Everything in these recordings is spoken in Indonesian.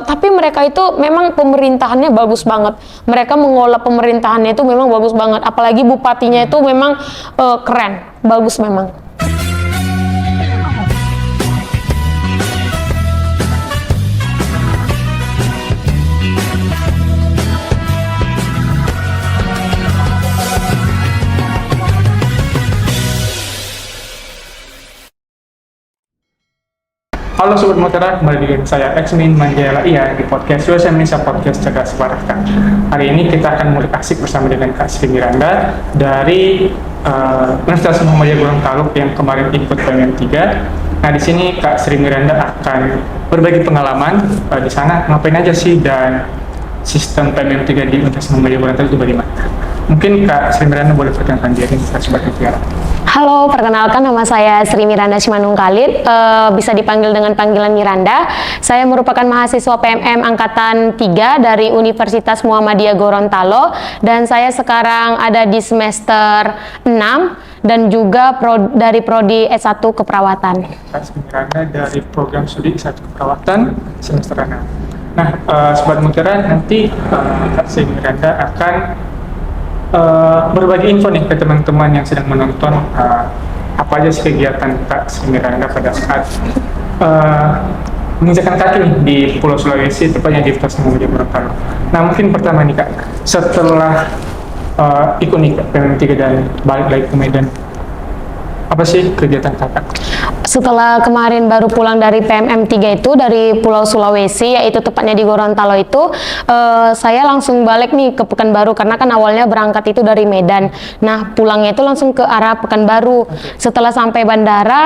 Tapi mereka itu memang pemerintahannya bagus banget. Mereka mengolah pemerintahannya itu memang bagus banget. Apalagi bupatinya itu memang keren, bagus memang. Halo Sobat Mutiara, kembali dengan saya Exmin Manjayala Iya di podcast USA Indonesia Podcast Cerdas Baraka. Hari ini kita akan mulai asik bersama dengan Kak Sri Miranda dari Universitas Muhammadiyah Gorontalo yang kemarin ikut PMM3. Nah di sini Kak Sri Miranda akan berbagi pengalaman di sana ngapain aja sih dan sistem PMM3 di Universitas Muhammadiyah Gorontalo itu bagaimana. Mungkin Kak Sri Miranda boleh perkenalkan diri ke Sobat Mutiara. Halo, perkenalkan nama saya Sri Miranda Simanung Khalid, bisa dipanggil dengan panggilan Miranda. Saya merupakan mahasiswa PMM Angkatan 3 dari Universitas Muhammadiyah Gorontalo dan saya sekarang ada di semester 6 dan juga dari Prodi S1 Keperawatan. Kak Sri Miranda dari program studi S1 Keperawatan semester 6. Nah, Sobat Mutiara, nanti Kak Sri Miranda akan berbagi info nih ke teman-teman yang sedang menonton apa aja sih kegiatan Kak Sri Miranda pada saat menginjakkan kaki nih di Pulau Sulawesi, tepatnya di Universitas Muhammadiyah Gorontalo. Nah mungkin pertama nih Kak, setelah ikut nih PMM3 dan balik lagi ke Medan, apa sih kegiatan Kakak? Setelah kemarin baru pulang dari PMM3 itu dari Pulau Sulawesi, yaitu tepatnya di Gorontalo itu, saya langsung balik nih ke Pekanbaru karena kan awalnya berangkat itu dari Medan. Nah pulangnya itu langsung ke arah Pekanbaru. Setelah sampai bandara,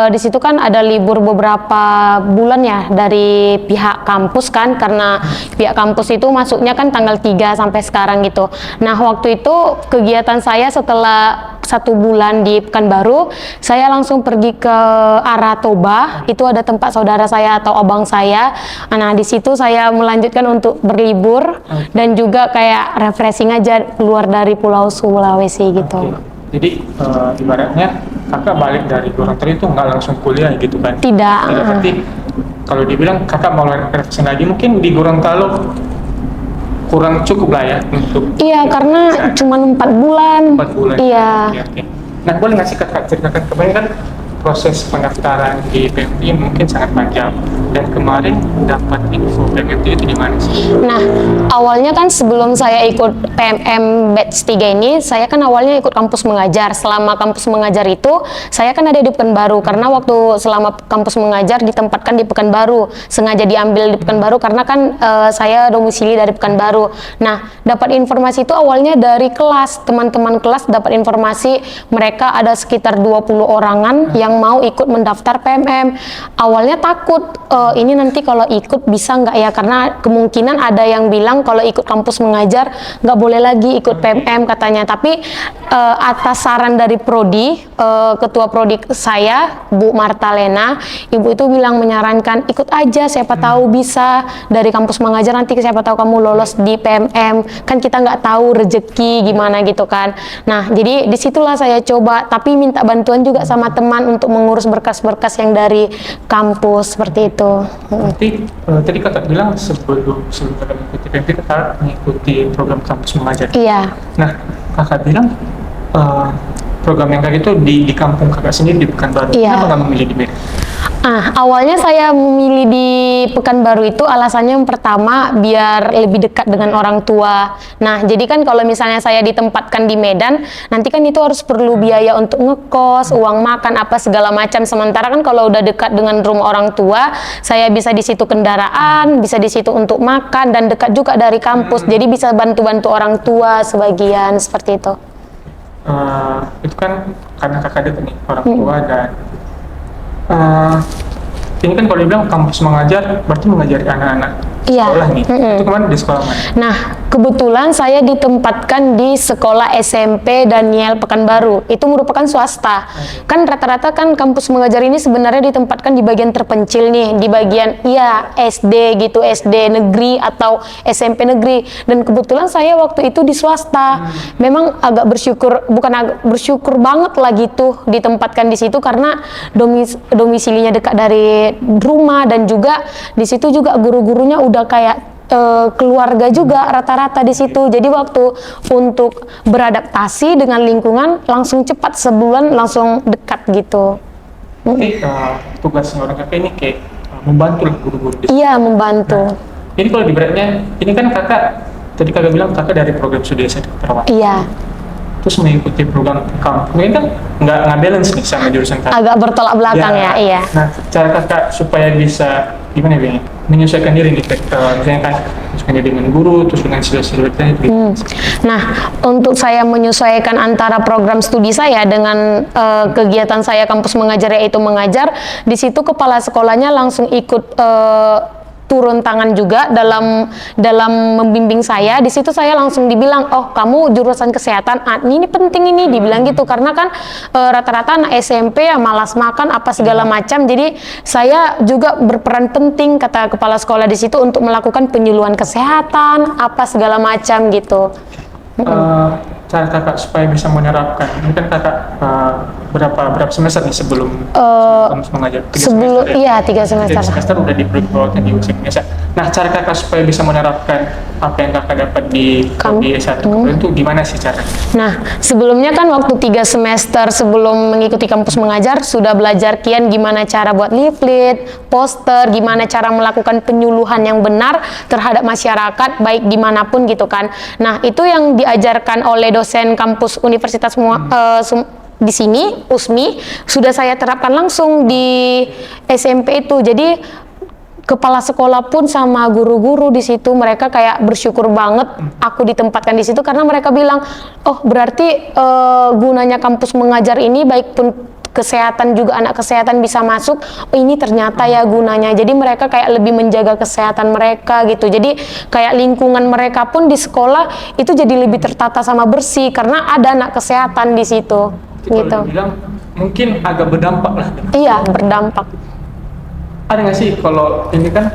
di situ kan ada libur beberapa bulan ya dari pihak kampus kan, karena pihak kampus itu masuknya kan tanggal 3 sampai sekarang gitu. Nah waktu itu kegiatan saya setelah 1 bulan di Pekanbaru, saya langsung pergi ke arah Toba. Itu ada tempat saudara saya atau abang saya. Nah di situ saya melanjutkan untuk berlibur dan juga kayak refreshing aja keluar dari Pulau Sulawesi gitu. Jadi ibaratnya Kakak balik dari Gorontalo itu nggak langsung kuliah gitu kan? Tidak. Berarti kalau dibilang Kakak mau refreshing lagi, mungkin di Gorontalo kurang cukup lah ya untuk. Iya, karena cuma 4 bulan. 4 bulan. Iya. Oke. Nah, boleh nggak sih Kakak ceritakan kemarin kan proses pendaftaran di PMI mungkin sangat panjang, dan kemarin dapat info PMI itu di mana sih? Nah, awalnya kan sebelum saya ikut PMM batch 3 ini, saya kan awalnya ikut kampus mengajar. Selama kampus mengajar itu, saya kan ada di Pekanbaru karena waktu selama kampus mengajar ditempatkan di Pekanbaru. Sengaja diambil di Pekanbaru karena kan saya domisili dari Pekanbaru. Nah, dapat informasi itu awalnya dari kelas. Teman-teman kelas dapat informasi mereka ada sekitar 20 orangan yang mau ikut mendaftar PMM. Awalnya takut, ini nanti kalau ikut bisa nggak ya, karena kemungkinan ada yang bilang kalau ikut kampus mengajar nggak boleh lagi ikut PMM katanya. Tapi atas saran dari Prodi, ketua Prodi saya Bu Marta Lena, ibu itu bilang menyarankan ikut aja, siapa tahu bisa dari kampus mengajar, nanti siapa tahu kamu lolos di PMM, kan kita nggak tahu rezeki gimana gitu kan. Nah jadi disitulah saya coba, tapi minta bantuan juga sama teman untuk mengurus berkas-berkas yang dari kampus seperti itu. Berarti tadi Kakak bilang sebelum mengikuti PMI Kakak mengikuti program kampus mengajar. Iya. Nah, Kakak bilang program yang kayak gitu di kampung Kakak sendiri di Pekanbaru. Iya. Kenapa nggak memilih di Medan? Awalnya saya memilih di Pekanbaru itu alasannya yang pertama biar lebih dekat dengan orang tua. Nah, jadi kan kalau misalnya saya ditempatkan di Medan, nanti kan itu harus perlu biaya untuk ngekos, uang makan, apa segala macam. Sementara kan kalau udah dekat dengan rumah orang tua, saya bisa di situ kendaraan, bisa di situ untuk makan, dan dekat juga dari kampus. Jadi bisa bantu-bantu orang tua sebagian, seperti itu. Itu kan karena Kakak dekat nih orang tua dan ini kan kalau dibilang kampus mengajar berarti mengajari anak-anak sekolah nih. Itu kemarin di sekolah mana? Nah, kebetulan saya ditempatkan di sekolah SMP Daniel Pekanbaru. Itu merupakan swasta. Kan rata-rata kan kampus mengajar ini sebenarnya ditempatkan di bagian terpencil nih, di bagian SD gitu, SD negeri atau SMP negeri. Dan kebetulan saya waktu itu di swasta. Memang agak bersyukur, bukan agak bersyukur banget lah gitu ditempatkan di situ karena domisilinya dekat dari rumah, dan juga di situ juga guru-gurunya udah kayak keluarga juga rata-rata di situ. Jadi waktu untuk beradaptasi dengan lingkungan langsung cepat, sebulan langsung dekat gitu. Tugasnya orang kakak ini kayak membantu lah guru-guru di situ. Iya, membantu. Nah, ini kalau diberatnya, ini kan kakak tadi kakak bilang kakak dari program studi S1 keperawatan. Iya. Terus mengikuti program kampus, mungkin kan nggak balance nih sama jurusan kakak. Agak bertolak belakang ya, iya. Nah, cara kakak supaya bisa gimana ya, menyesuaikan diri nih, misalnya kan menyesuaikan diri dengan guru, terus dengan siswa-siswanya gitu. Nah, untuk saya menyesuaikan antara program studi saya dengan kegiatan saya kampus mengajar, yaitu mengajar, di situ kepala sekolahnya langsung ikut turun tangan juga dalam membimbing saya. Di situ saya langsung dibilang, oh kamu jurusan kesehatan, ini penting ini, dibilang gitu, karena kan rata-rata anak SMP ya malas makan apa segala macam. Jadi saya juga berperan penting, kata kepala sekolah di situ, untuk melakukan penyuluhan kesehatan apa segala macam gitu. Cara kakak supaya bisa menerapkan, ini kan kakak berapa semester nih sebelum mengajar? 3 sebelum semester, iya 3 semester. 3 semester udah diperlukan di usia Indonesia. Nah, cara kakak supaya bisa menerapkan apa yang kakak dapat di S1 itu gimana sih caranya? Nah, sebelumnya kan waktu 3 semester sebelum mengikuti kampus mengajar sudah belajar kian gimana cara buat leaflet, poster, gimana cara melakukan penyuluhan yang benar terhadap masyarakat baik dimanapun gitu kan. Nah, itu yang diajarkan oleh dosen kampus Universitas di sini, USMI, sudah saya terapkan langsung di SMP itu. Jadi kepala sekolah pun sama guru-guru di situ mereka kayak bersyukur banget aku ditempatkan di situ, karena mereka bilang, oh berarti gunanya kampus mengajar ini baik pun kesehatan juga, anak kesehatan bisa masuk, oh ini ternyata ya gunanya. Jadi mereka kayak lebih menjaga kesehatan mereka gitu. Jadi kayak lingkungan mereka pun di sekolah itu jadi lebih tertata sama bersih karena ada anak kesehatan di situ. Jadi Gitu. kalau dibilang mungkin agak berdampak lah. Iya, berdampak. Ada nggak sih kalau ini kan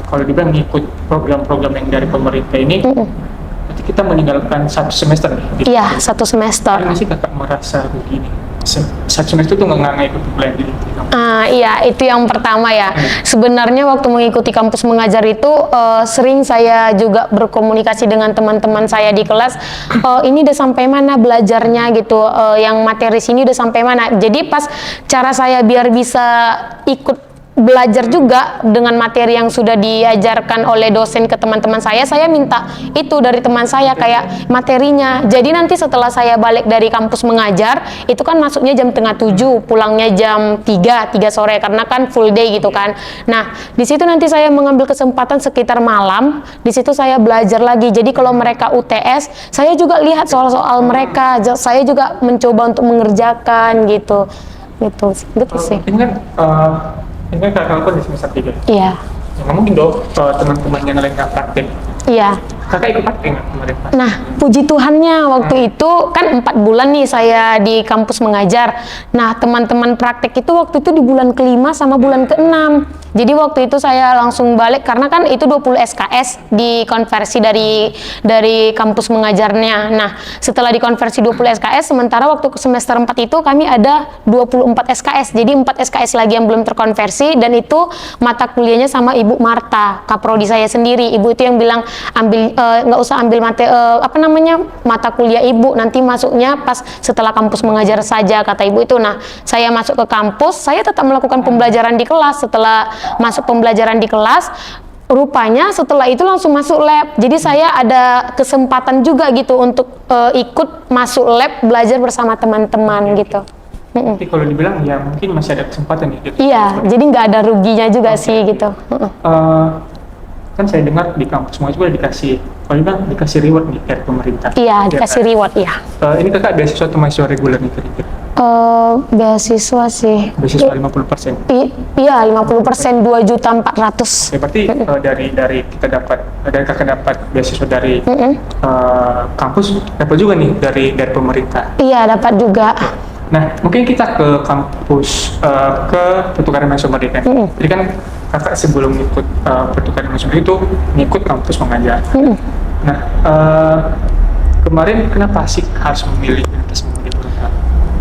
kalau dibilang ngikut program-program yang dari pemerintah ini, berarti kita meninggalkan 1 semester nih? Gitu. Iya, 1 semester. Ada nggak sih kakak merasa begini? 1 semester itu nggak ikut belajar gitu? Iya, itu yang pertama ya. Sebenarnya waktu mengikuti kampus mengajar itu sering saya juga berkomunikasi dengan teman-teman saya di kelas. Ini udah sampai mana belajarnya gitu, yang materi sini udah sampai mana. Jadi pas cara saya biar bisa ikut belajar juga dengan materi yang sudah diajarkan oleh dosen ke teman-teman saya minta itu dari teman saya kayak materinya. Jadi nanti setelah saya balik dari kampus mengajar, itu kan masuknya jam 6:30, pulangnya jam 3 sore karena kan full day gitu kan. Nah, di situ nanti saya mengambil kesempatan sekitar malam, di situ saya belajar lagi. Jadi kalau mereka UTS, saya juga lihat soal-soal mereka, saya juga mencoba untuk mengerjakan gitu. Gitu sih. Ini kan kakak lakukan di semester 3. Iya. Nggak mungkin dong teman-teman yang lain nggak praktek. Iya. Kakak ikut praktek nggak kemarin? Nah, puji Tuhannya waktu itu kan 4 bulan nih saya di kampus mengajar. Nah, teman-teman praktek itu waktu itu di bulan ke-5 sama bulan ke-6. Jadi waktu itu saya langsung balik karena kan itu 20 SKS dikonversi dari kampus mengajarnya. Nah, setelah dikonversi 20 SKS, sementara waktu semester 4 itu kami ada 24 SKS. Jadi 4 SKS lagi yang belum terkonversi, dan itu mata kuliahnya sama Ibu Marta, kaprodi saya sendiri. Ibu itu yang bilang nggak usah ambil mata kuliah Ibu, nanti masuknya pas setelah kampus mengajar saja, kata Ibu itu. Nah, saya masuk ke kampus, saya tetap melakukan pembelajaran di kelas. Setelah masuk pembelajaran di kelas, rupanya setelah itu langsung masuk lab. Jadi saya ada kesempatan juga gitu untuk ikut masuk lab, belajar bersama teman-teman gitu. Tapi kalau dibilang ya mungkin masih ada kesempatan ya gitu. Iya, jadi nggak ada ruginya juga sih gitu. kan saya dengar di kampus semua juga dikasih, kalau bilang dikasih reward nih dari pemerintah. Iya, dikasih kan? reward ya. Ini kakak beasiswa atau mahasiswa reguler nih kira-kira? Beasiswa sih. Beasiswa 50%. Iya, 50%, 2.400.000. Ya, berarti dari kita dapat, dari kakak dapat beasiswa dari kampus, dapat juga nih dari pemerintah. Iya, dapat juga. Nah, mungkin kita ke kampus, ke pertukaran mahasiswa Merdeka. Jadi kan kakak sebelum ikut pertukaran mahasiswa itu ngikut kampus mengajar. Nah, kemarin kenapa sih harus memilih Universitas Muhammadiyah Gorontalo?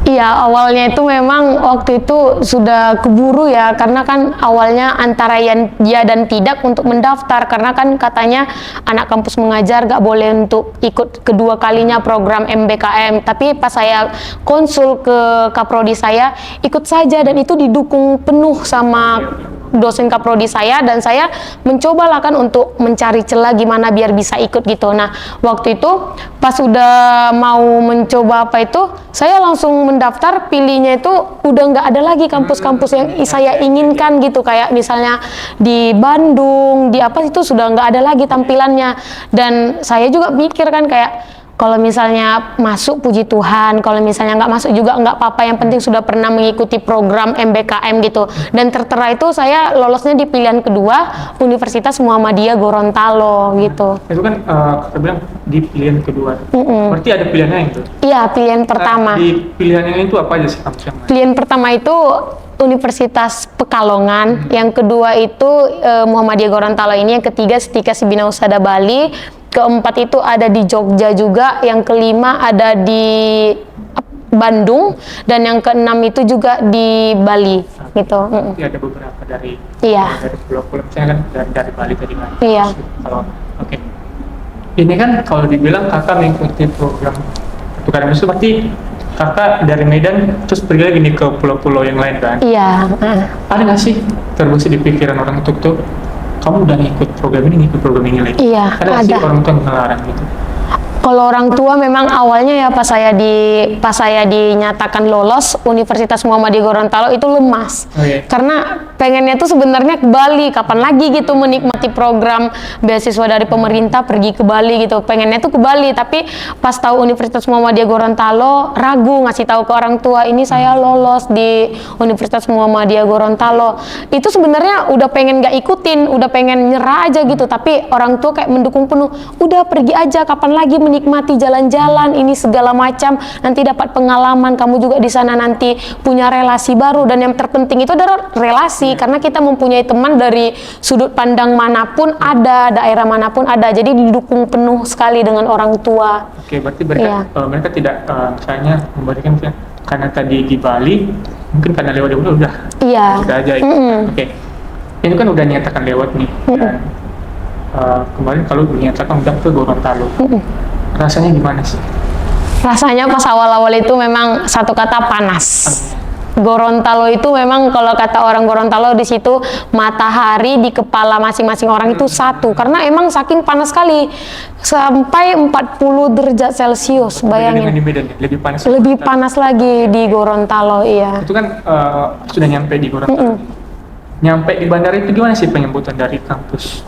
Iya, awalnya itu memang waktu itu sudah keburu ya, karena kan awalnya antara yang ya dan tidak untuk mendaftar, karena kan katanya anak kampus mengajar gak boleh untuk ikut kedua kalinya program MBKM. Tapi pas saya konsul ke kaprodi saya, ikut saja, dan itu didukung penuh sama dosen kaprodi saya, dan saya mencobalah kan untuk mencari celah gimana biar bisa ikut gitu. Nah, waktu itu pas udah mau mencoba apa itu, saya langsung mendaftar, pilihnya itu udah nggak ada lagi kampus-kampus yang saya inginkan gitu, kayak misalnya di Bandung, di apa itu sudah nggak ada lagi tampilannya. Dan saya juga mikir kan kayak, kalau misalnya masuk puji Tuhan, kalau misalnya nggak masuk juga nggak apa-apa, yang penting sudah pernah mengikuti program MBKM gitu. Dan tertera itu saya lolosnya di pilihan kedua, Universitas Muhammadiyah Gorontalo gitu. Itu kan kita bilang di pilihan kedua. Berarti ada pilihannya itu? Iya, pilihan pertama. Nah, di pilihan yang itu apa aja sih kampus yang lain? Pilihan pertama itu Universitas Pekalongan, yang kedua itu Muhammadiyah Gorontalo ini, yang ketiga Setika Sibina Husada Bali, keempat itu ada di Jogja juga, yang kelima ada di Bandung, dan yang keenam itu juga di Bali gitu. Jadi ada beberapa dari pulau-pulau, misalnya kan dari Bali tadi kan. Iya. Kalau oke. Ini kan kalau dibilang kakak mengikuti program pertukaran mahasiswa, berarti kakak dari Medan terus pergi lagi nih ke pulau-pulau yang lain kan? Iya. Ada nggak sih terbesit di pikiran orang tuh, kamu udah ngikut program ini lagi? Iya, Ada nggak sih orang tua yang ngelarang gitu? Kalau orang tua memang awalnya ya pas saya dinyatakan lolos Universitas Muhammadiyah Gorontalo itu lemas. Karena pengennya tuh sebenarnya ke Bali, kapan lagi gitu menikmati program beasiswa dari pemerintah pergi ke Bali gitu. Pengennya tuh ke Bali, tapi pas tahu Universitas Muhammadiyah Gorontalo ragu ngasih tahu ke orang tua, ini saya lolos di Universitas Muhammadiyah Gorontalo. Itu sebenarnya udah pengen gak ikutin, udah pengen nyerah aja gitu, tapi orang tua kayak mendukung penuh. Udah pergi aja, kapan lagi menikmati jalan-jalan ini segala macam, nanti dapat pengalaman, kamu juga di sana nanti punya relasi baru, dan yang terpenting itu adalah relasi, karena kita mempunyai teman dari sudut pandang manapun ada, daerah manapun ada, jadi didukung penuh sekali dengan orang tua. Oke, berarti mereka tidak misalnya memberikan karena tadi di Bali mungkin karena lewat udah aja gitu. Oke, ini kan udah nyatakan lewat nih, dan kemarin kalau dinyatakan udah ke Gorontalo, rasanya gimana sih? Rasanya pas awal-awal itu memang satu kata, panas. Gorontalo itu memang kalau kata orang Gorontalo di situ matahari di kepala masing-masing orang itu satu, karena emang saking panas sekali sampai 40 derajat Celcius, bayangin. Di Medan, lebih panas lagi di Gorontalo. Iya. Itu kan sudah nyampe di Gorontalo. Nyampe di bandara itu gimana sih penyambutan dari kampus?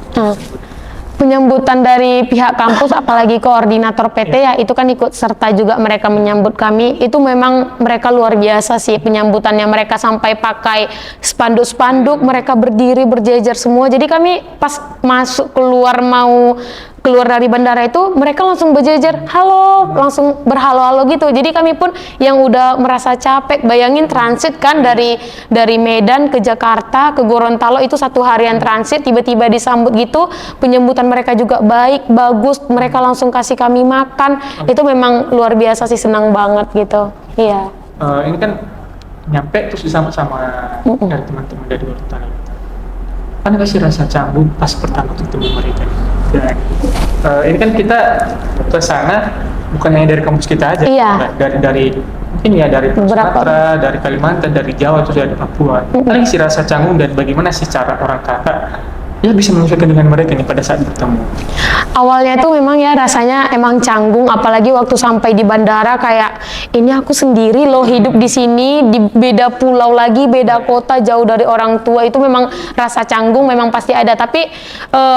Penyambutan dari pihak kampus, apalagi koordinator PT ya, itu kan ikut serta juga mereka menyambut kami. Itu memang mereka luar biasa sih penyambutannya, mereka sampai pakai spanduk-spanduk, mereka berdiri berjejer semua. Jadi kami pas masuk keluar dari bandara itu, mereka langsung berjejer, halo, langsung berhalo-halo gitu. Jadi kami pun yang udah merasa capek, bayangin transit kan dari Medan ke Jakarta ke Gorontalo itu 1 harian transit, tiba-tiba disambut gitu. Penyambutan mereka juga baik, bagus, mereka langsung kasih kami makan. Itu memang luar biasa sih, senang banget gitu. Iya. Ini kan nyampe terus disambut sama dari teman-teman dari Gorontalo. Kan kasih rasa canggung pas pertama ketemu mereka. Dan ini kan kita ke sana bukan hanya dari kampus kita aja, dari mungkin ya dari Sumatera, dari Kalimantan, dari Jawa, terus dari Papua. Paling sih rasa canggung, dan bagaimana sih cara orang kakak ya bisa menyesuaikan dengan mereka nih pada saat bertemu? Awalnya tuh memang ya rasanya emang canggung, apalagi waktu sampai di bandara kayak ini aku sendiri loh hidup di sini, di beda pulau lagi, beda kota, jauh dari orang tua. Itu memang rasa canggung memang pasti ada, tapi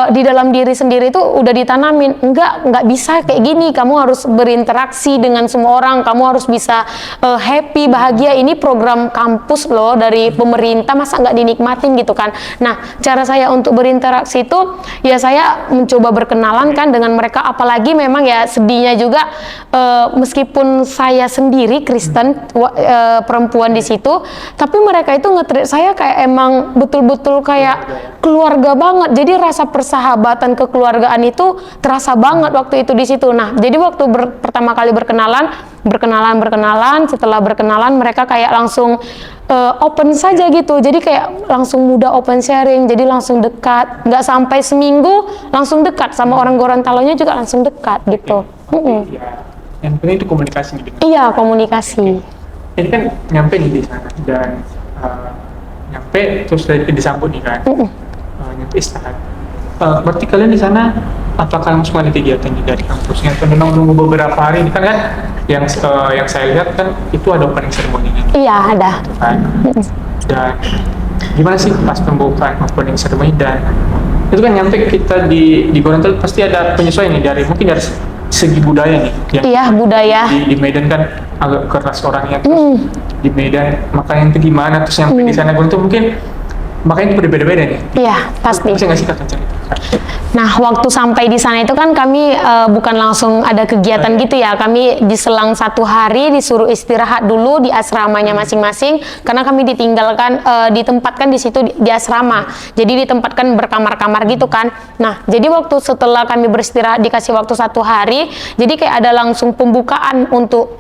di dalam diri sendiri tuh udah ditanamin, nggak bisa kayak gini, kamu harus berinteraksi dengan semua orang, kamu harus bisa happy, bahagia. Ini program kampus loh dari pemerintah, masa nggak dinikmatin gitu kan. Nah, cara saya untuk berinteraksi itu ya saya mencoba berkenalan kan dengan mereka, apalagi memang ya sedihnya juga meskipun saya sendiri Kristen perempuan di situ, tapi mereka itu nge-treat saya kayak emang betul-betul kayak keluarga banget. Jadi rasa persahabatan kekeluargaan itu terasa banget waktu itu di situ. Nah, jadi waktu pertama kali berkenalan, setelah berkenalan mereka kayak langsung open saja gitu, jadi kayak langsung mudah open sharing, jadi langsung dekat, nggak sampai seminggu langsung dekat, sama orang Gorontalonya juga langsung dekat gitu. Ya, yang penting itu komunikasi gitu. Iya, komunikasi. Ini kan nyampe nih di sana dan nyampe terus disambut nih kan, nyampe istirahat. Berarti kalian di sana apakah langsung ada kegiatan dari kampusnya atau memang nunggu beberapa hari? Ini kan yang saya lihat kan itu ada opening ceremony kan? Iya, ada. Kan? Dan gimana sih pas pembukaan opening ceremony, dan itu kan nyampe kita di Gorontalo pasti ada penyesuaian nih dari mungkin dari segi budaya nih. Iya, budaya. Di Medan kan agak keras orangnya, terus di Medan makanya itu gimana, terus yang di sana Gorontalo mungkin makanya itu berbeda-beda nih. Iya, pasti. Bisa nggak sih kakak cerita? Nah, waktu sampai di sana itu kan kami bukan langsung ada kegiatan gitu ya. Kami diselang 1 hari disuruh istirahat dulu di asramanya masing-masing, karena kami ditempatkan di situ di asrama. Jadi ditempatkan berkamar-kamar gitu kan. Nah, jadi waktu setelah kami beristirahat dikasih waktu 1 hari, jadi kayak ada langsung pembukaan untuk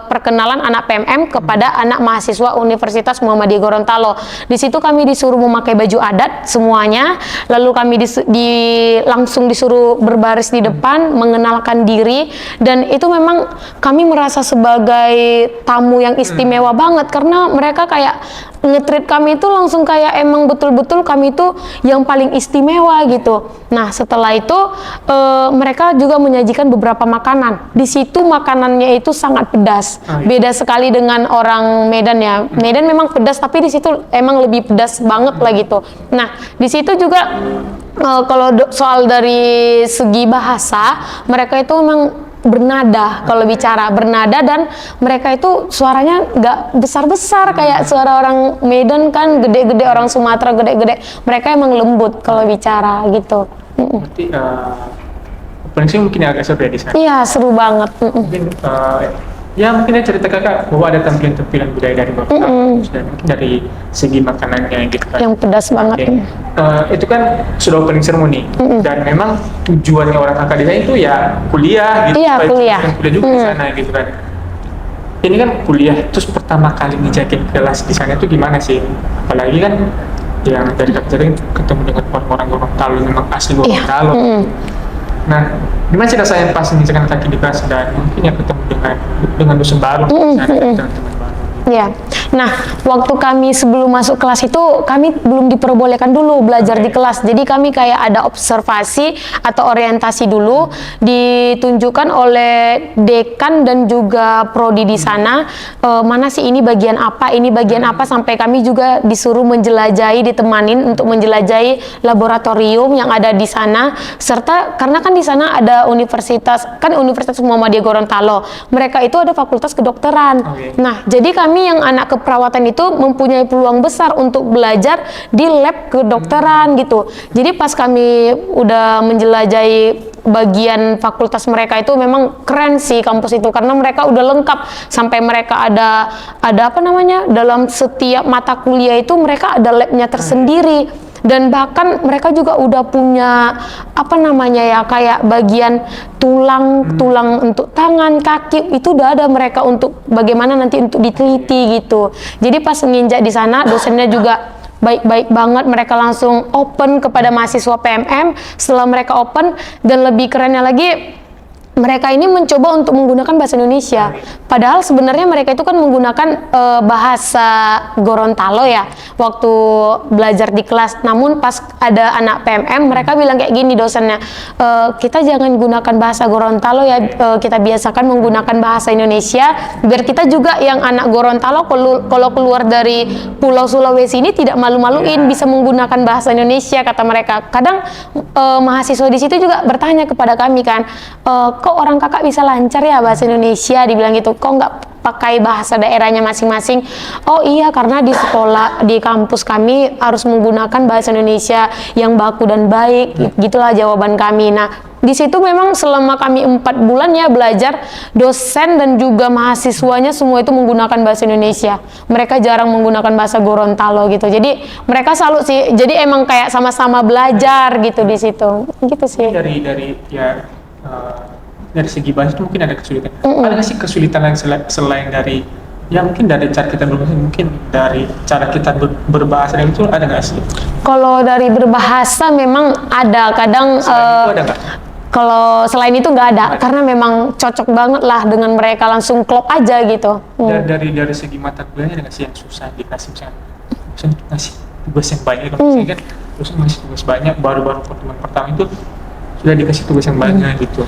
perkenalan anak PMM kepada anak mahasiswa Universitas Muhammadiyah Gorontalo. Di situ kami disuruh memakai baju adat semuanya, lalu kami langsung disuruh berbaris di depan, mengenalkan diri, dan itu memang kami merasa sebagai tamu yang istimewa banget, karena mereka kayak nge-treat kami itu langsung kayak emang betul-betul kami itu yang paling istimewa gitu. Nah, setelah itu mereka juga menyajikan beberapa makanan. Di situ makanannya itu sangat pedas. Beda sekali dengan orang Medan ya. Medan memang pedas, tapi di situ emang lebih pedas banget lah gitu. Nah, di situ juga kalau soal dari segi bahasa, mereka itu memang bernada, kalau bicara bernada, dan mereka itu suaranya nggak besar-besar kayak suara orang Medan kan gede-gede, orang Sumatera gede-gede. Mereka emang lembut kalau bicara gitu. Berarti opening mungkin agak seru ya di sana. Iya, seru banget. Mungkin ya mungkin cerita kakak bahwa ada tampilan-tampilan budaya dari Bapak, dan mungkin dari segi makanannya gitu kan. Yang pedas banget. Itu kan sudah opening ceremony, dan memang tujuannya orang kakak di sana itu ya kuliah gitu. Iya, kuliah. Kuliah juga di sana gitu kan. Ini kan kuliah, terus pertama kali ngejakin kelas di sana itu gimana sih? Apalagi kan yang dari kakak jadi ketemu dengan orang-orang Gorontalo, memang asli Gorontalo. Nah, gimana sih rasanya pas menginjakan kaki di kelas dan mungkin ya ketemu dengan dosen baru, teman-teman baru? Ya, nah waktu kami sebelum masuk kelas itu kami belum diperbolehkan dulu belajar di kelas. Jadi kami kayak ada observasi atau orientasi dulu, ditunjukkan oleh dekan dan juga prodi di sana, mana sih ini bagian apa, sampai kami juga disuruh menjelajahi, ditemanin untuk menjelajahi laboratorium yang ada di sana, serta karena kan di sana ada Universitas Muhammadiyah Gorontalo. Mereka itu ada fakultas kedokteran. Nah, jadi kami yang anak keperawatan itu mempunyai peluang besar untuk belajar di lab kedokteran gitu. Jadi pas kami udah menjelajahi bagian fakultas mereka itu, memang keren sih kampus itu, karena mereka udah lengkap, sampai mereka ada apa namanya, dalam setiap mata kuliah itu mereka ada labnya tersendiri. Dan bahkan mereka juga udah punya apa namanya ya, kayak bagian tulang untuk tangan, kaki, itu udah ada mereka untuk bagaimana nanti untuk diteliti gitu. Jadi pas nginjak di sana, dosennya juga baik-baik banget, mereka langsung open kepada mahasiswa PMM. Setelah mereka open, dan lebih kerennya lagi, mereka ini mencoba untuk menggunakan bahasa Indonesia. Padahal sebenarnya mereka itu kan menggunakan bahasa Gorontalo ya waktu belajar di kelas. Namun pas ada anak PMM, mereka bilang kayak gini dosennya, kita jangan gunakan bahasa Gorontalo ya, kita biasakan menggunakan bahasa Indonesia biar kita juga yang anak Gorontalo kalau keluar dari Pulau Sulawesi ini tidak malu-maluin, bisa menggunakan bahasa Indonesia, kata mereka. Kadang mahasiswa di situ juga bertanya kepada kami kan, kok orang kakak bisa lancar ya bahasa Indonesia, dibilang gitu, kok nggak pakai bahasa daerahnya masing-masing? Oh iya, karena di sekolah, di kampus kami harus menggunakan bahasa Indonesia yang baku dan baik, gitulah jawaban kami. Nah, di situ memang selama kami 4 bulan ya belajar, dosen dan juga mahasiswanya semua itu menggunakan bahasa Indonesia. Mereka jarang menggunakan bahasa Gorontalo gitu. Jadi mereka salut sih. Jadi emang kayak sama-sama belajar gitu di situ. Gitu sih. Dari segi bahasa itu mungkin ada kesulitan. Ada nggak sih kesulitan lain selain dari ya mungkin dari cara kita berbahasa, mungkin dari cara kita berbahasa itu ada nggak sih? Kalau dari berbahasa memang ada. Kadang Selain itu ada nggak? kalau selain itu nggak ada, karena memang cocok banget lah dengan mereka, langsung klop aja gitu. Dari segi mata kuliahnya ada nggak sih yang susah dikasih, misalnya dosen ngasih tugas yang banyak, kalau misalnya kan dosen ngasih tugas banyak, baru-baru pertemuan pertama itu sudah dikasih tugas yang banyak gitu.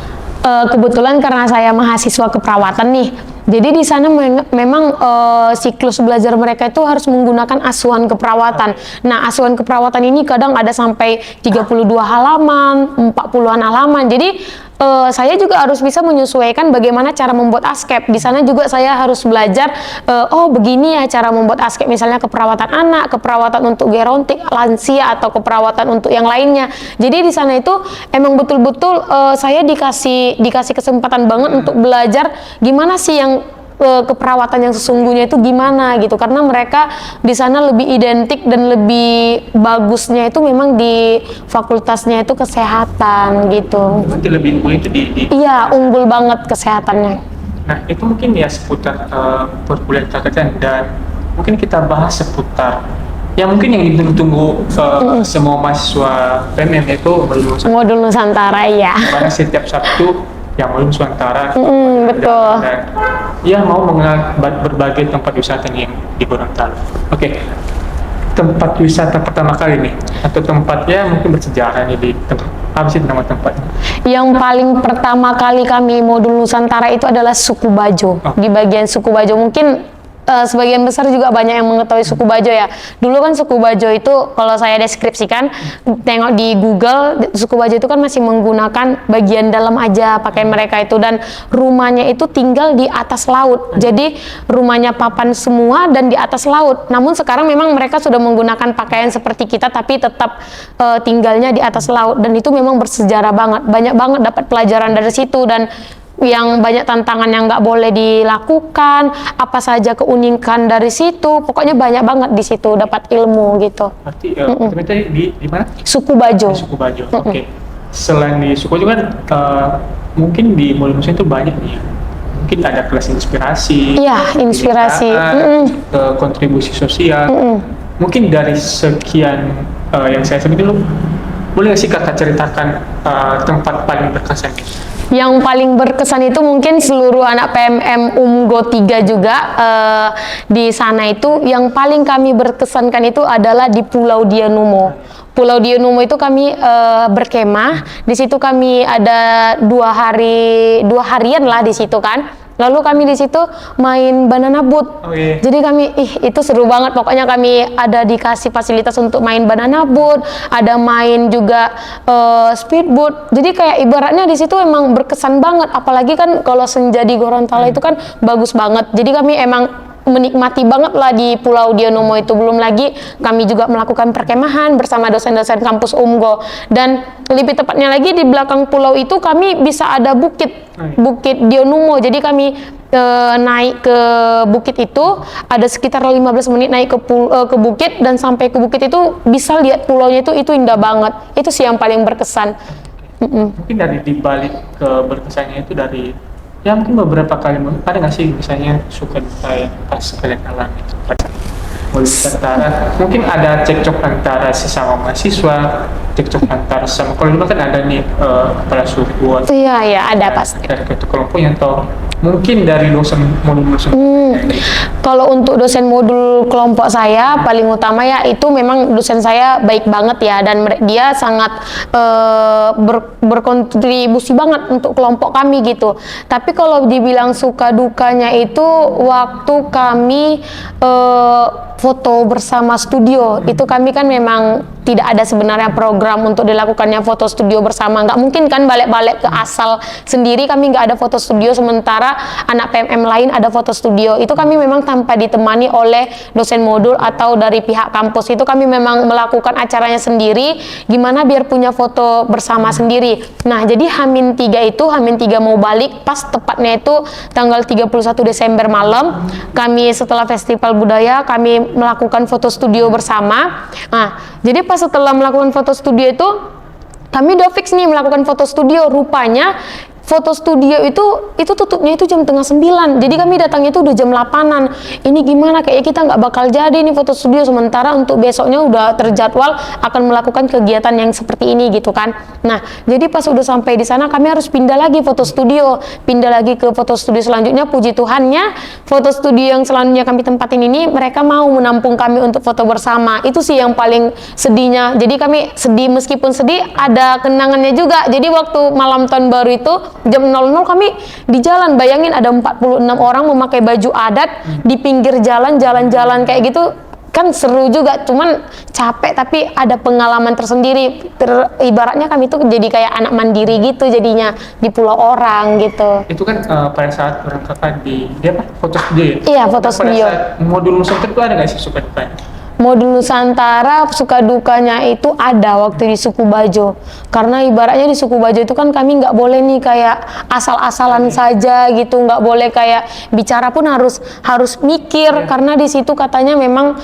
Kebetulan karena saya mahasiswa keperawatan nih, jadi di sana memang siklus belajar mereka itu harus menggunakan asuhan keperawatan. Nah, asuhan keperawatan ini kadang ada sampai 32 halaman, 40-an halaman. Jadi saya juga harus bisa menyesuaikan bagaimana cara membuat askep. Di sana juga saya harus belajar, oh begini ya cara membuat askep, misalnya keperawatan anak, keperawatan untuk gerontik, lansia, atau keperawatan untuk yang lainnya. Jadi di sana itu emang betul-betul saya dikasih kesempatan banget untuk belajar gimana sih yang keperawatan yang sesungguhnya itu gimana gitu, karena mereka di sana lebih identik dan lebih bagusnya itu memang di fakultasnya itu kesehatan gitu. Berarti lebih unggul itu di Iya, unggul banget kesehatannya. Nah, itu mungkin ya seputar perkuliahan kakak, dan mungkin kita bahas seputar yang mungkin yang ditunggu semua mahasiswa PMM itu Modul Nusantara ya. karena setiap Sabtu yang Modul Nusantara Betul. dan ya mau mengenal berbagai tempat wisata yang di Gorontalo. Oke. Tempat wisata pertama kali nih, atau tempatnya mungkin bersejarah nih, di tempat apa sih nama tempatnya? Yang paling pertama kali kami Modul Nusantara itu adalah Suku Bajo. Di bagian Suku Bajo mungkin sebagian besar juga banyak yang mengetahui Suku Bajo ya. Dulu kan Suku Bajo itu kalau saya deskripsikan, tengok di Google, Suku Bajo itu kan masih menggunakan bagian dalam aja pakaian mereka itu, dan rumahnya itu tinggal di atas laut. Jadi rumahnya papan semua dan di atas laut. Namun sekarang memang mereka sudah menggunakan pakaian seperti kita, tapi tetap tinggalnya di atas laut, dan itu memang bersejarah banget. Banyak banget dapat pelajaran dari situ, dan yang banyak tantangan yang nggak boleh dilakukan, apa saja keunikan dari situ, pokoknya banyak banget di situ dapat ilmu gitu. Berarti tempatnya di mana? Suku Bajo. Di Suku Bajo. Oke. Selain di Suku Bajo kan mungkin di Modul Nusantara itu banyak nih. Mungkin ada kelas inspirasi. Iya, inspirasi. Kontribusi sosial. Mungkin dari sekian yang saya sebut dulu, boleh nggak sih kakak ceritakan tempat paling berkesan? Yang paling berkesan itu mungkin seluruh anak PMM Umgo 3 juga di sana itu yang paling kami berkesankan itu adalah di Pulau Dianumo. Pulau Dianumo itu kami berkemah. Di situ kami ada 2 harian lah di situ kan. Lalu kami di situ main banana boat. Jadi kami itu seru banget. Pokoknya kami ada dikasih fasilitas untuk main banana boat, ada main juga speedboat. Jadi kayak ibaratnya di situ emang berkesan banget. Apalagi kan kalau senja di Gorontalo itu kan bagus banget. Jadi kami emang menikmati banget lah di Pulau Dianumo itu. Belum lagi kami juga melakukan perkemahan bersama dosen-dosen kampus Umgo, dan lebih tepatnya lagi di belakang pulau itu kami bisa ada Bukit Dianumo. Jadi kami naik ke bukit itu, ada sekitar 15 menit naik ke bukit, dan sampai ke bukit itu bisa lihat pulaunya itu indah banget. Itu sih yang paling berkesan. Mungkin dari dibalik ke berkesannya itu dari ya mungkin beberapa kali ada nggak sih misalnya suka duka yang pas kalian alami itu? modul Nusantara, mungkin ada cekcok antara sesama mahasiswa, cekcok antara sesama, kalau dulu kan ada nih kepala suku Iya, iya, ada pasti. dari ketua kelompoknya, atau mungkin dari dosen modul Kalau untuk dosen modul kelompok saya paling utama ya itu memang dosen saya baik banget ya, dan dia sangat berkontribusi banget untuk kelompok kami gitu. Tapi kalau dibilang suka dukanya itu waktu kami foto bersama studio, itu kami kan memang tidak ada sebenarnya program untuk dilakukannya foto studio bersama. Nggak mungkin kan balik-balik ke asal sendiri, kami nggak ada foto studio sementara anak PMM lain ada foto studio. Itu kami memang tanpa ditemani oleh dosen modul atau dari pihak kampus. Itu kami memang melakukan acaranya sendiri, gimana biar punya foto bersama sendiri. Nah, jadi H-3 itu, H-3 mau balik, pas tepatnya itu tanggal 31 Desember malam, kami setelah festival budaya, kami melakukan foto studio bersama. Nah, jadi pas setelah melakukan foto studio itu, kami udah fix nih melakukan foto studio. Rupanya foto studio itu tutupnya itu jam 8:30. Jadi kami datangnya itu udah jam 8-an. Ini gimana, kayaknya kita nggak bakal jadi nih foto studio, sementara untuk besoknya udah terjadwal akan melakukan kegiatan yang seperti ini gitu kan. Nah, jadi pas udah sampai di sana kami harus pindah lagi foto studio, pindah lagi ke foto studio selanjutnya. Puji Tuhannya foto studio yang selanjutnya kami tempatin ini mereka mau menampung kami untuk foto bersama. Itu sih yang paling sedihnya. Jadi kami sedih, meskipun sedih ada kenangannya juga. Jadi waktu malam tahun baru itu jam 00 kami di jalan, bayangin ada 46 orang memakai baju adat di pinggir jalan, jalan-jalan kayak gitu kan seru juga, cuman capek tapi ada pengalaman tersendiri. Ibaratnya kami tuh jadi kayak anak mandiri gitu jadinya di pulau orang gitu. Itu kan pada saat berangkat di dia apa, foto studio ya? Iya, foto studio. Pada saat modul Nusantara itu ada nggak sih suka dukanya? Modul Nusantara suka dukanya itu ada waktu di Suku Bajo, karena ibaratnya di Suku Bajo itu kan kami nggak boleh nih kayak asal-asalan saja gitu, nggak boleh kayak bicara pun harus mikir, karena di situ katanya memang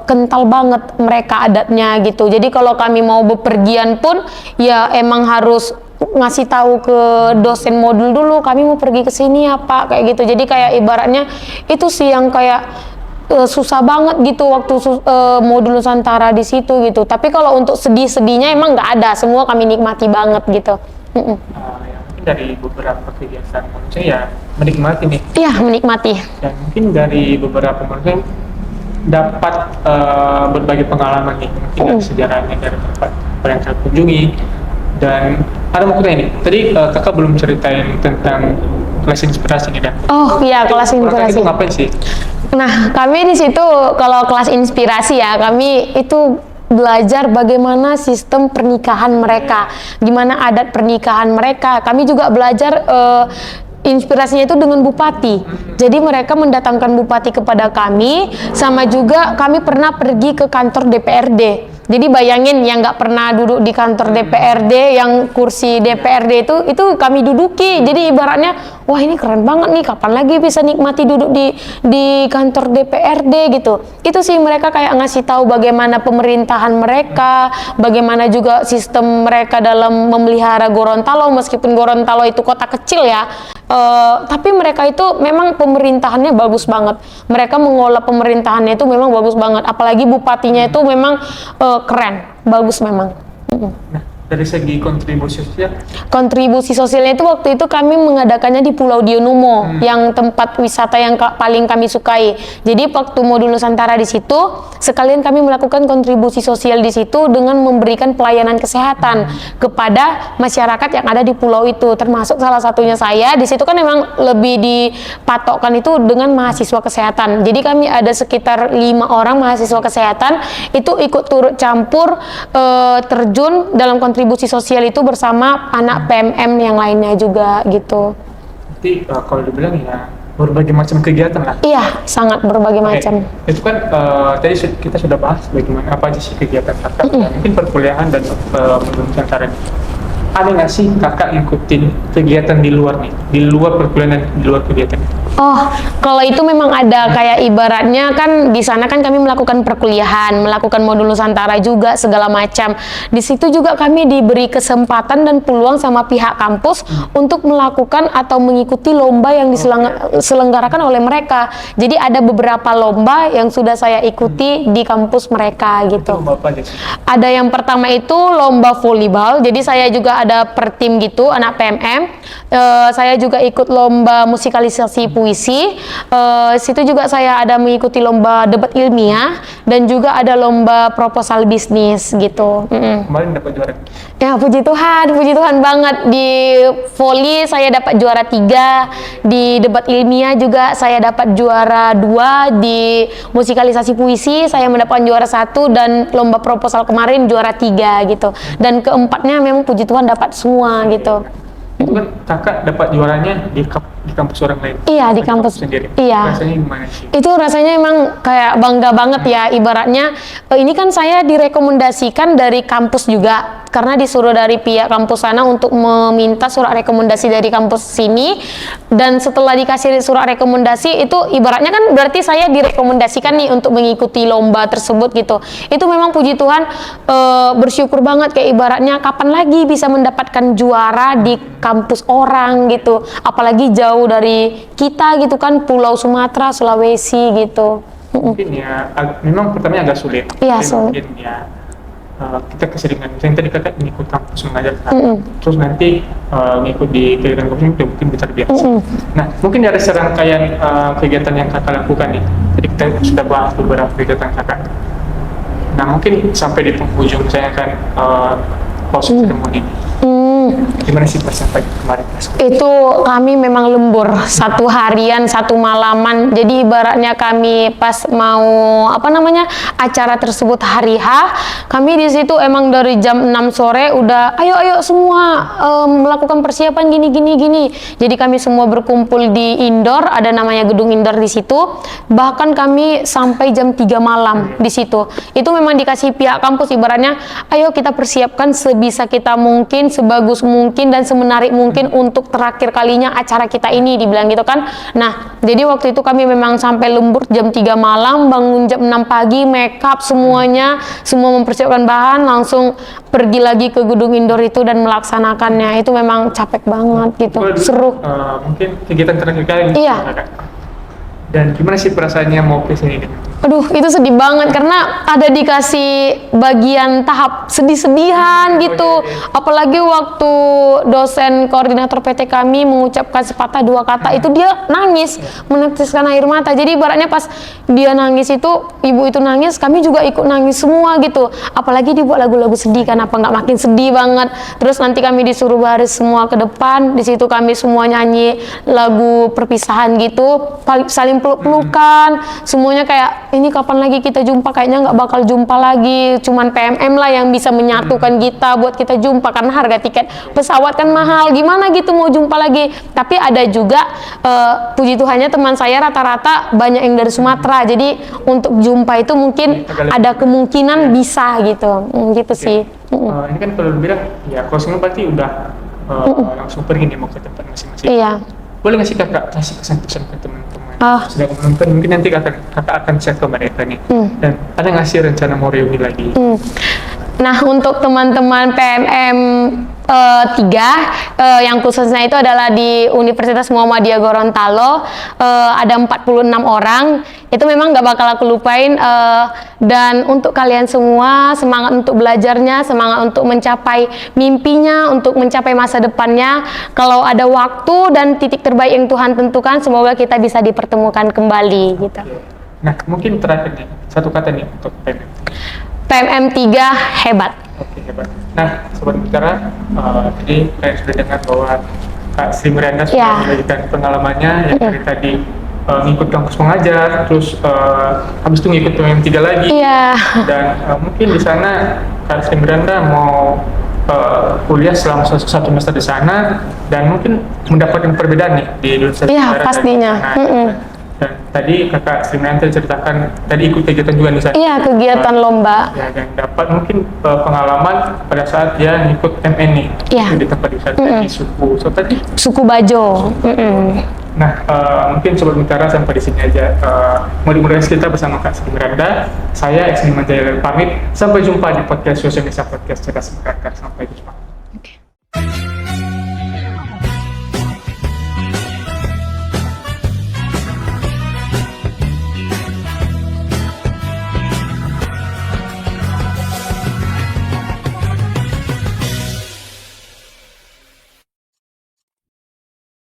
kental banget mereka adatnya gitu. Jadi kalau kami mau bepergian pun ya emang harus ngasih tahu ke dosen modul dulu kami mau pergi ke sini apa kayak gitu. Jadi kayak ibaratnya itu sih yang kayak susah banget gitu waktu modul Nusantara di situ gitu. Tapi kalau untuk sedih-sedihnya emang nggak ada, semua kami nikmati banget gitu. Ya, mungkin dari beberapa kegiatan maksudnya ya menikmati nih. Iya, menikmati. Dan mungkin dari beberapa maksudnya dapat berbagi pengalaman nih, mungkin dari sejarahnya, dari tempat yang saya kunjungi. Dan ada maksudnya ini, tadi kakak belum ceritain tentang kelas inspirasi nih, Dan. Oh iya, kelas inspirasi. Itu ngapain sih? Nah, kami di situ kalau kelas inspirasi ya, kami itu belajar bagaimana sistem pernikahan mereka, gimana adat pernikahan mereka. Kami juga belajar inspirasinya itu dengan bupati. Jadi mereka mendatangkan bupati kepada kami, sama juga kami pernah pergi ke kantor DPRD. Jadi bayangin yang nggak pernah duduk di kantor DPRD, yang kursi DPRD itu kami duduki. Jadi ibaratnya, wah ini keren banget nih, kapan lagi bisa nikmati duduk di kantor DPRD gitu. Itu sih mereka kayak ngasih tahu bagaimana pemerintahan mereka, bagaimana juga sistem mereka dalam memelihara Gorontalo, meskipun Gorontalo itu kota kecil ya. Tapi mereka itu memang pemerintahannya bagus banget. Mereka mengolah pemerintahannya itu memang bagus banget. Apalagi bupatinya itu memang keren, bagus memang. Nah, dari segi kontribusi sosial? Kontribusi sosialnya itu waktu itu kami mengadakannya di Pulau Dionumo, yang tempat wisata yang paling kami sukai. Jadi waktu modul Nusantara di situ, sekalian kami melakukan kontribusi sosial di situ dengan memberikan pelayanan kesehatan kepada masyarakat yang ada di pulau itu. Termasuk salah satunya saya. Di situ kan memang lebih dipatokkan itu dengan mahasiswa kesehatan. Jadi kami ada sekitar 5 orang mahasiswa kesehatan itu ikut turut campur terjun dalam kontribusi sosial itu bersama anak PMM yang lainnya juga gitu. Jadi kalau dibilang ya berbagai macam kegiatan lah. Iya, sangat berbagai macam. Itu kan tadi kita sudah bahas bagaimana apa aja sih kegiatan kakak, mungkin perkuliahan dan modul Nusantara. Ada nggak sih kakak ngikutin kegiatan di luar nih, di luar perkuliahan dan di luar kegiatan? Oh, kalau itu memang ada kayak ibaratnya kan di sana kan kami melakukan perkuliahan, melakukan modul Nusantara juga segala macam. Di situ juga kami diberi kesempatan dan peluang sama pihak kampus untuk melakukan atau mengikuti lomba yang diselenggarakan oleh mereka. Jadi ada beberapa lomba yang sudah saya ikuti di kampus mereka gitu. Lomba apa aja sih? Ada yang pertama itu lomba volleyball. Jadi saya juga ada per tim gitu, anak PMM. Saya juga ikut lomba musikalisasi puisi. Situ juga saya ada mengikuti lomba debat ilmiah dan juga ada lomba proposal bisnis gitu. Kemarin dapat juara. Ya puji Tuhan banget. Di volley saya dapat juara 3, di debat ilmiah juga saya dapat juara 2, di musikalisasi puisi saya mendapat juara 1 dan lomba proposal kemarin juara 3 gitu. Dan keempatnya memang puji Tuhan dapat semua gitu. Itu kan kakak dapat juaranya di kampus orang lain. Iya, di kampus sendiri. Iya. Rasanya gimana sih? Itu rasanya emang kayak bangga banget ya, ibaratnya ini kan saya direkomendasikan dari kampus juga karena disuruh dari pihak kampus sana untuk meminta surat rekomendasi dari kampus sini, dan setelah dikasih surat rekomendasi itu ibaratnya kan berarti saya direkomendasikan nih untuk mengikuti lomba tersebut gitu. Itu memang puji Tuhan, bersyukur banget kayak ibaratnya kapan lagi bisa mendapatkan juara di kampus orang gitu, apalagi jauh dari kita gitu kan, Pulau Sumatera, Sulawesi gitu. Mungkin ya, memang pertamanya agak sulit. Iya, Tapi sulit. mungkin ya kita keseringan. Misalnya tadi kakak ngikut kampus mengajar kan, terus nanti ngikut di kegiatan kampus itu mungkin bisa terbiasa. Nah, mungkin dari serangkaian kegiatan yang kakak lakukan nih, jadi kita sudah bahas beberapa kegiatan kakak. Nah, mungkin sampai di penghujung saya kan closing ceremony. Gimana sih pas sampai kemarin? Itu kami memang lembur, 1 harian 1 malaman. Jadi ibaratnya kami pas mau acara tersebut hari H, kami di situ emang dari jam 6 sore udah ayo semua melakukan persiapan gini. Jadi kami semua berkumpul di indoor, ada namanya gedung indoor di situ. Bahkan kami sampai jam 3 malam di situ. Itu memang dikasih pihak kampus ibaratnya, ayo kita persiapkan sebisa kita mungkin, sebagus mungkin dan semenarik mungkin untuk terakhir kalinya acara kita ini, dibilang gitu kan. Nah, jadi waktu itu kami memang sampai lembur jam 3 malam, bangun jam 6 pagi, make up semuanya, semua mempersiapkan bahan, langsung pergi lagi ke gedung indoor itu dan melaksanakannya. Itu memang capek banget gitu, seru. Mungkin kegiatan terakhir kali ini. Iya. Dan gimana sih perasaannya mau ke sini? Aduh, itu sedih banget karena ada dikasih bagian tahap sedih-sedihan gitu. Apalagi waktu dosen koordinator PT kami mengucapkan sepatah 2 kata, itu dia nangis, meneteskan air mata. Jadi ibaratnya pas dia nangis itu, ibu itu nangis, kami juga ikut nangis semua gitu. Apalagi dibuat lagu-lagu sedih kan, apa nggak makin sedih banget. Terus nanti kami disuruh baris semua ke depan, di situ kami semua nyanyi lagu perpisahan gitu, saling peluk-pelukan, semuanya kayak ini kapan lagi kita jumpa, kayaknya nggak bakal jumpa lagi, cuman PMM lah yang bisa menyatukan kita buat kita jumpa karena harga tiket pesawat kan mahal, gimana gitu mau jumpa lagi. Tapi ada juga puji Tuhannya teman saya rata-rata banyak yang dari Sumatera, jadi untuk jumpa itu mungkin ada kemungkinan bisa gitu, gitu sih. Ini kan kalau bilang ya closing berarti udah langsung pergi nih mau ke tempat masing-masing. Iya. Boleh nggak sih kakak kasih pesan-pesan ke teman-teman sudah menonton, mungkin nanti kakak akan share ke mereka nih, dan ada nggak sih rencana mau reuni lagi? Nah, untuk teman-teman PMM 3 yang khususnya itu adalah di Universitas Muhammadiyah Gorontalo, ada 46 orang. Itu memang nggak bakal aku lupain, dan untuk kalian semua semangat untuk belajarnya, semangat untuk mencapai mimpinya, untuk mencapai masa depannya. Kalau ada waktu dan titik terbaik yang Tuhan tentukan, semoga kita bisa dipertemukan kembali gitu. Nah, mungkin terakhir nih, 1 kata nih untuk PMM. PMM 3 hebat. Oke, hebat. Nah, Sobat Bicara, jadi kalian sudah dengar bahwa Kak Sri Miranda sudah membagikan pengalamannya yang dari tadi ngikut kampus mengajar, terus habis itu ngikut PMM 3 lagi. Dan mungkin di sana Kak Sri Miranda mau kuliah selama 1 semester di sana dan mungkin mendapatkan perbedaan nih di Universitas Iya, pastinya. Dan tadi kakak Sri Miranda ceritakan tadi ikut kegiatan juga di sana. Iya, kegiatan lomba. Ya, dan dapat mungkin pengalaman pada saat dia ngikut MN nih. Iya. Di tempat wisata di suku. So tadi Suku Bajo. Nah, mungkin Sobat Mutiara sampai di sini aja mudah-mudahan kita bersama Kak Sri Miranda. Saya Eksni Manjaya pamit. Sampai jumpa di podcast Sosial Media Podcast Cerdas Masyarakat. Sampai jumpa.